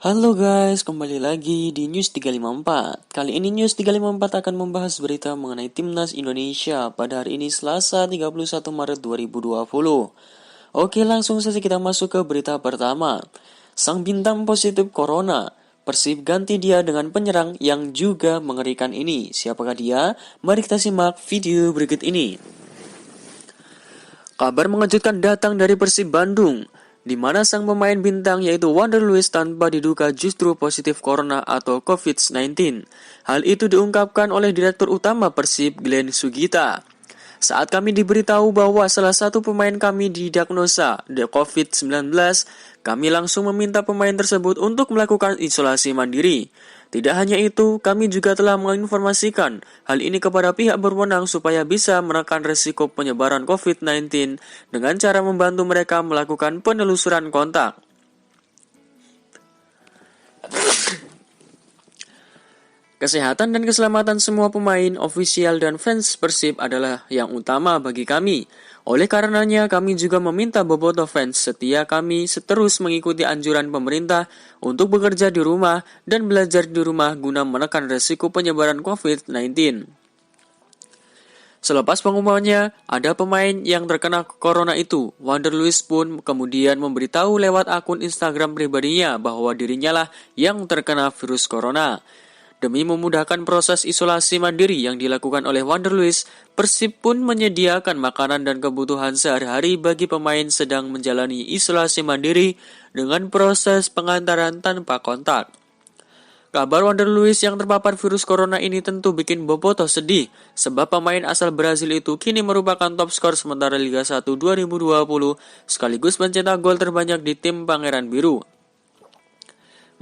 Halo guys, kembali lagi di News 354. Kali ini News 354 akan membahas berita mengenai Timnas Indonesia pada hari ini Selasa 31 Maret 2020. Oke, langsung saja kita masuk ke berita pertama. Sang bintang positif corona, Persib ganti dia dengan penyerang yang juga mengerikan ini. Siapakah dia? Mari kita simak video berikut ini. Kabar mengejutkan datang dari Persib Bandung, di mana sang pemain bintang yaitu Wander Luiz tanpa diduga justru positif corona atau COVID-19. Hal itu diungkapkan oleh Direktur Utama Persib Glenn Sugita. Saat kami diberitahu bahwa salah satu pemain kami didiagnosa COVID-19, kami langsung meminta pemain tersebut untuk melakukan isolasi mandiri. Tidak hanya itu, kami juga telah menginformasikan hal ini kepada pihak berwenang supaya bisa menekan risiko penyebaran COVID-19 dengan cara membantu mereka melakukan penelusuran kontak. Kesehatan dan keselamatan semua pemain, ofisial, dan fans Persib adalah yang utama bagi kami. Oleh karenanya, kami juga meminta bobotoh fans setia kami terus mengikuti anjuran pemerintah untuk bekerja di rumah dan belajar di rumah guna menekan risiko penyebaran COVID-19. Selepas pengumumannya, ada pemain yang terkena corona itu. Wander Luiz pun kemudian memberitahu lewat akun Instagram pribadinya bahwa dirinya lah yang terkena virus corona. Demi memudahkan proses isolasi mandiri yang dilakukan oleh Wander Luiz, Persib pun menyediakan makanan dan kebutuhan sehari-hari bagi pemain sedang menjalani isolasi mandiri dengan proses pengantaran tanpa kontak. Kabar Wander Luiz yang terpapar virus corona ini tentu bikin bobotoh sedih, sebab pemain asal Brazil itu kini merupakan top skor sementara Liga 1 2020 sekaligus pencetak gol terbanyak di tim Pangeran Biru.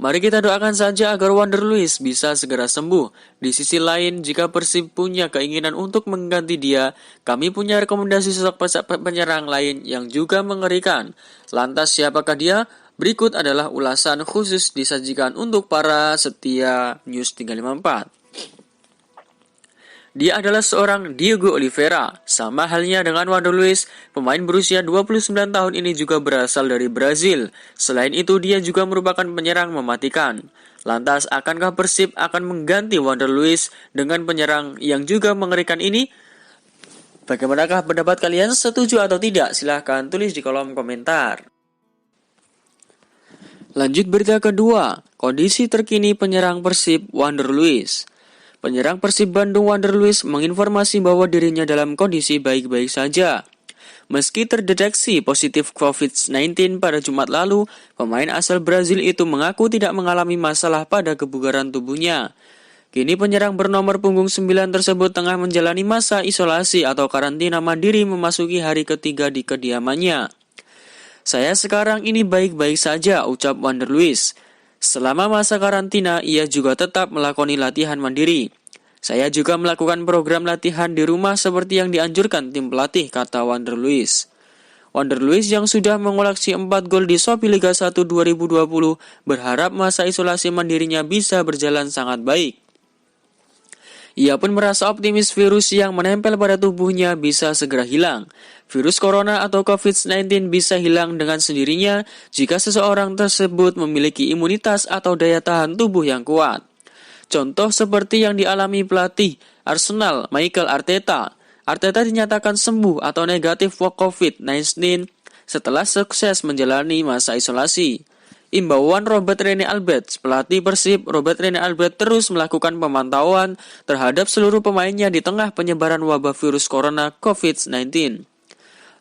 Mari kita doakan saja agar Wander Luiz bisa segera sembuh. Di sisi lain, jika Persib punya keinginan untuk mengganti dia, kami punya rekomendasi sosok penyerang lain yang juga mengerikan. Lantas siapakah dia? Berikut adalah ulasan khusus disajikan untuk para setia News 354. Dia adalah seorang Diego Oliveira. Sama halnya dengan Wander Luiz, pemain berusia 29 tahun ini juga berasal dari Brazil. Selain itu, dia juga merupakan penyerang mematikan. Lantas, akankah Persib akan mengganti Wander Luiz dengan penyerang yang juga mengerikan ini? Bagaimanakah pendapat kalian? Setuju atau tidak? Silahkan tulis di kolom komentar. Lanjut berita kedua, kondisi terkini penyerang Persib Wander Luiz. Penyerang Persib Bandung Wander Luiz menginformasi bahwa dirinya dalam kondisi baik-baik saja. Meski terdeteksi positif COVID-19 pada Jumat lalu, pemain asal Brazil itu mengaku tidak mengalami masalah pada kebugaran tubuhnya. Kini penyerang bernomor punggung 9 tersebut tengah menjalani masa isolasi atau karantina mandiri memasuki hari ketiga di kediamannya. Saya sekarang ini baik-baik saja, ucap Wander Luiz. Selama masa karantina, ia juga tetap melakoni latihan mandiri. Saya juga melakukan program latihan di rumah seperti yang dianjurkan tim pelatih, kata Wander Luiz. Wander Luiz yang sudah mengoleksi 4 gol di Shopee Liga 1 2020 berharap masa isolasi mandirinya bisa berjalan sangat baik. Ia pun merasa optimis virus yang menempel pada tubuhnya bisa segera hilang. Virus corona atau COVID-19 bisa hilang dengan sendirinya jika seseorang tersebut memiliki imunitas atau daya tahan tubuh yang kuat. Contoh seperti yang dialami pelatih Arsenal Mikel Arteta. Arteta dinyatakan sembuh atau negatif COVID-19 setelah sukses menjalani masa isolasi. Imbauan Robert Rene Albert, pelatih Persib Robert Rene Albert terus melakukan pemantauan terhadap seluruh pemainnya di tengah penyebaran wabah virus corona COVID-19.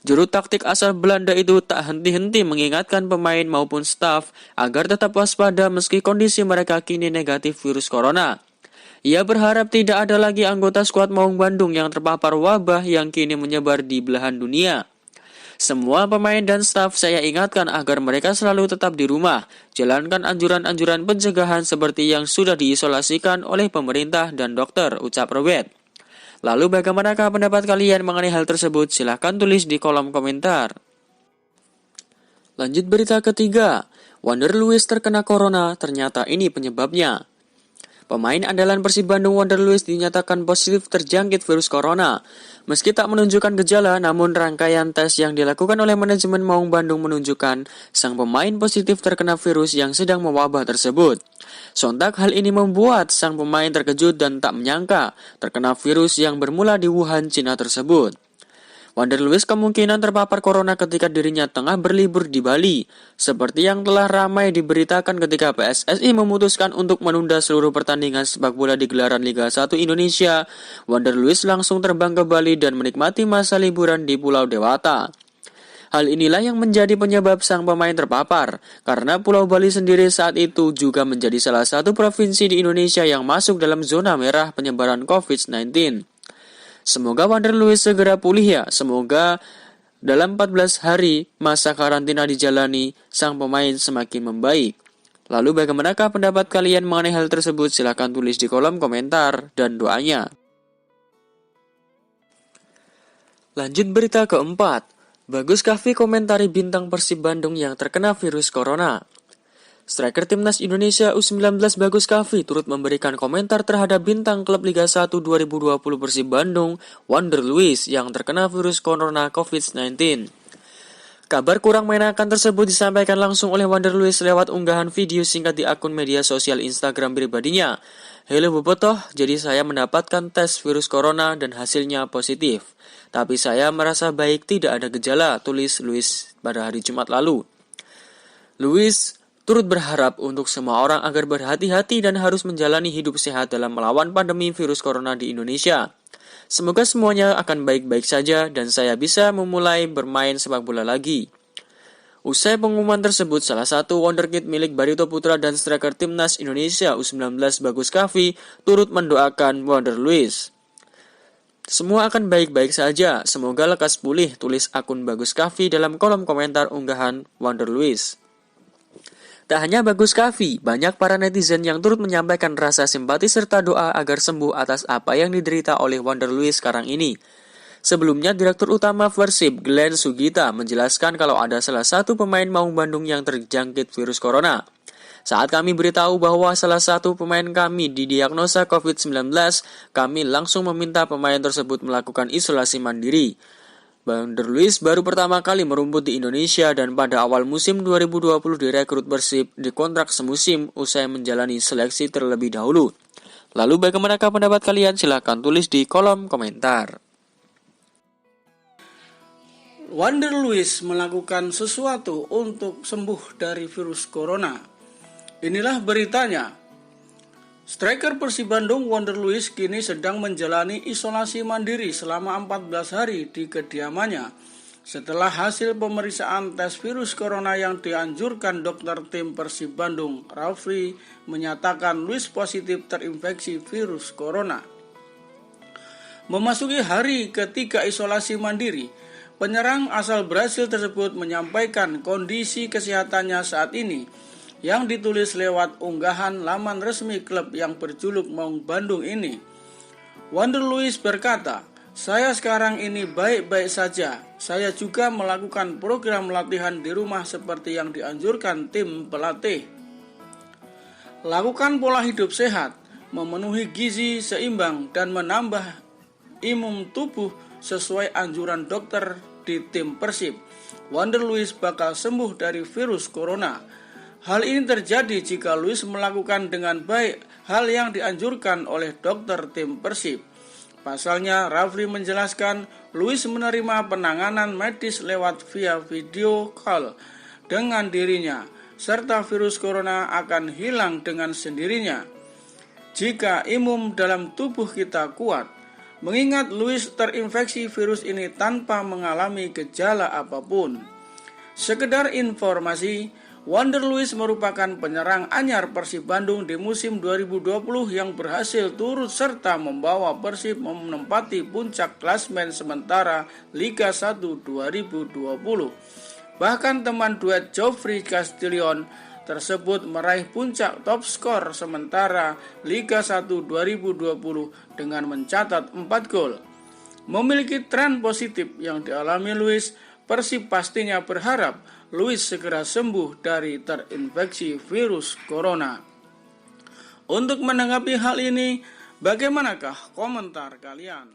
Juru taktik asal Belanda itu tak henti-henti mengingatkan pemain maupun staf agar tetap waspada meski kondisi mereka kini negatif virus corona. Ia berharap tidak ada lagi anggota skuad Maung Bandung yang terpapar wabah yang kini menyebar di belahan dunia. Semua pemain dan staf saya ingatkan agar mereka selalu tetap di rumah, jalankan anjuran-anjuran pencegahan seperti yang sudah diisolasikan oleh pemerintah dan dokter, ucap Robert. Lalu bagaimanakah pendapat kalian mengenai hal tersebut? Silahkan tulis di kolom komentar. Lanjut berita ketiga, Wander Luiz terkena corona, ternyata ini penyebabnya. Pemain andalan Persib Bandung Wander Luiz dinyatakan positif terjangkit virus corona. Meski tak menunjukkan gejala, namun rangkaian tes yang dilakukan oleh manajemen Maung Bandung menunjukkan sang pemain positif terkena virus yang sedang mewabah tersebut. Sontak hal ini membuat sang pemain terkejut dan tak menyangka terkena virus yang bermula di Wuhan, Cina tersebut. Wander Luiz kemungkinan terpapar corona ketika dirinya tengah berlibur di Bali, seperti yang telah ramai diberitakan ketika PSSI memutuskan untuk menunda seluruh pertandingan sepak bola di gelaran Liga 1 Indonesia. Wander Luiz langsung terbang ke Bali dan menikmati masa liburan di Pulau Dewata. Hal inilah yang menjadi penyebab sang pemain terpapar, karena Pulau Bali sendiri saat itu juga menjadi salah satu provinsi di Indonesia yang masuk dalam zona merah penyebaran COVID-19. Semoga Wander Luiz segera pulih ya. Semoga dalam 14 hari masa karantina dijalani, sang pemain semakin membaik. Lalu bagaimanakah pendapat kalian mengenai hal tersebut? Silahkan tulis di kolom komentar dan doanya. Lanjut berita keempat. Bagus Kahvi komentari bintang Persib Bandung yang terkena virus corona. Striker Timnas Indonesia U19 Bagus Kahvi turut memberikan komentar terhadap bintang klub Liga 1 2020 Persib Bandung, Wander Luiz, yang terkena virus corona COVID-19. Kabar kurang mengenakan tersebut disampaikan langsung oleh Wander Luiz lewat unggahan video singkat di akun media sosial Instagram pribadinya. "Halo bobotoh, jadi saya mendapatkan tes virus corona dan hasilnya positif. Tapi saya merasa baik, tidak ada gejala," tulis Luiz pada hari Jumat lalu. Luiz turut berharap untuk semua orang agar berhati-hati dan harus menjalani hidup sehat dalam melawan pandemi virus corona di Indonesia. Semoga semuanya akan baik-baik saja dan saya bisa memulai bermain sepak bola lagi. Usai pengumuman tersebut, salah satu wonderkid milik Barito Putra dan striker Timnas Indonesia U19 Bagus Kahvi turut mendoakan Wander Luiz. "Semua akan baik-baik saja, semoga lekas pulih," tulis akun Bagus Kahvi dalam kolom komentar unggahan Wander Luiz. Tak hanya Bagus Kahvi, banyak para netizen yang turut menyampaikan rasa simpati serta doa agar sembuh atas apa yang diderita oleh Wander Luiz sekarang ini. Sebelumnya, Direktur Utama Persib, Glenn Sugita, menjelaskan kalau ada salah satu pemain Maung Bandung yang terjangkit virus corona. "Saat kami beritahu bahwa salah satu pemain kami didiagnosa COVID-19, kami langsung meminta pemain tersebut melakukan isolasi mandiri. Wander Luiz baru pertama kali merumput di Indonesia dan pada awal musim 2020 direkrut Persib dikontrak semusim usai menjalani seleksi terlebih dahulu." Lalu bagaimanakah pendapat kalian? Silahkan tulis di kolom komentar. Wander Luiz melakukan sesuatu untuk sembuh dari virus corona. Inilah beritanya. Striker Persib Bandung Wander Luiz kini sedang menjalani isolasi mandiri selama 14 hari di kediamannya setelah hasil pemeriksaan tes virus corona yang dianjurkan dokter tim Persib Bandung, Rafli, menyatakan Luiz positif terinfeksi virus corona. Memasuki hari ketiga isolasi mandiri, penyerang asal Brasil tersebut menyampaikan kondisi kesehatannya saat ini yang ditulis lewat unggahan laman resmi klub yang berjuluk Maung Bandung ini. Wander Luiz berkata, "Saya sekarang ini baik-baik saja. Saya juga melakukan program latihan di rumah seperti yang dianjurkan tim pelatih. Lakukan pola hidup sehat, memenuhi gizi seimbang, dan menambah imun tubuh sesuai anjuran dokter di tim Persib. Wander Luiz bakal sembuh dari virus corona. Hal ini terjadi jika Luiz melakukan dengan baik hal yang dianjurkan oleh dokter tim Persib." Pasalnya, Rafli menjelaskan Luiz menerima penanganan medis lewat via video call dengan dirinya, serta virus corona akan hilang dengan sendirinya jika imun dalam tubuh kita kuat. Mengingat Luiz terinfeksi virus ini tanpa mengalami gejala apapun. Sekedar informasi, Wander Luiz merupakan penyerang anyar Persib Bandung di musim 2020 yang berhasil turut serta membawa Persib menempati puncak klasemen sementara Liga 1 2020. Bahkan teman duet Geoffrey Castillion tersebut meraih puncak top skor sementara Liga 1 2020 dengan mencatat 4 gol. Memiliki tren positif yang dialami Luiz, Persib pastinya berharap Luiz segera sembuh dari terinfeksi virus corona. Untuk menanggapi hal ini, bagaimanakah komentar kalian?